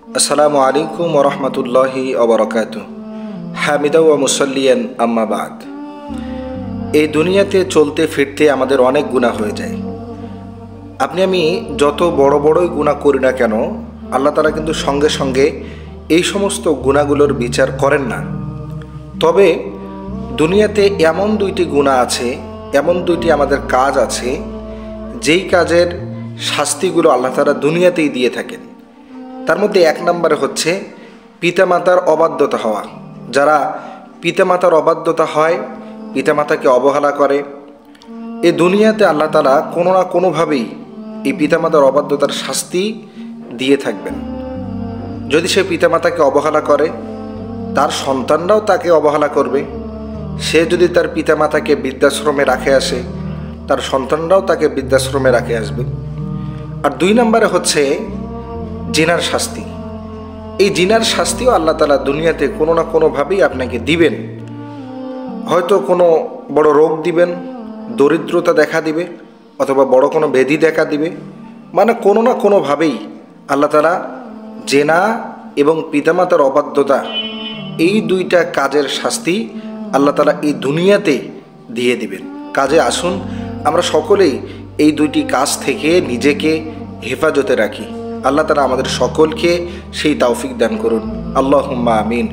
আসসালামু আলাইকুম ওরহমতুল্লাহি ওবরাকাতু। হামিদা ওয়া মুসাল্লিয়ান আম্মা বাদ। এই দুনিয়াতে চলতে ফিরতে আমাদের অনেক গুনাহ হয়ে যায়। আপনি আমি যত বড় বড়ই গুনাহ করি না কেন, আল্লাহ তাআলা কিন্তু সঙ্গে সঙ্গে এই সমস্ত গুনাহগুলোর বিচার করেন না। তবে দুনিয়াতে এমন দুইটি গুনাহ আছে, এমন দুইটি আমাদের কাজ আছে, যেই কাজের শাস্তিগুলো আল্লাহ তাআলা দুনিয়াতেই দিয়ে থাকেন। তার মধ্যে এক নম্বরে হচ্ছে পিতামাতার অবাধ্যতা হওয়া। যারা পিতামাতার অবাধ্যতা হয়, পিতামাতাকে অবহেলা করে, এই দুনিয়াতে আল্লাহ তাআলা কোনো না কোনোভাবেই এই পিতামাতার অবাধ্যতার শাস্তি দিয়ে থাকবেন। যদি সে পিতামাতাকে অবহেলা করে, তার সন্তানরাও তাকে অবহেলা করবে। সে যদি তার পিতামাতাকে বৃদ্ধাশ্রমে রাখে আসে, তার সন্তানরাও তাকে বৃদ্ধাশ্রমে রাখে আসবে। আর দুই নম্বরে হচ্ছে জিনার শাস্তি। এই জিনার শাস্তিও আল্লাহ তাআলা দুনিয়াতে কোনো না কোনোভাবেই আপনাকে দিবেন। হয়তো কোনো বড় রোগ দিবেন, দরিদ্রতা দেখা দিবে, অথবা বড় কোনো ব্যাধি দেখা দিবে। মানে কোনো না কোনোভাবেই আল্লাহ তাআলা জেনা এবং পিতামাতার অবাধ্যতা, এই দুইটা কাজের শাস্তি আল্লাহ তাআলা এই দুনিয়াতে দিয়ে দিবেন। কাজে আসুন আমরা সকলেই এই দুইটি কাজ থেকে নিজেকে হেফাজতে রাখি। আল্লাহ তাআলা আমাদের সকলকে সেই তৌফিক দান করুন। আল্লাহুম্মা আমিন।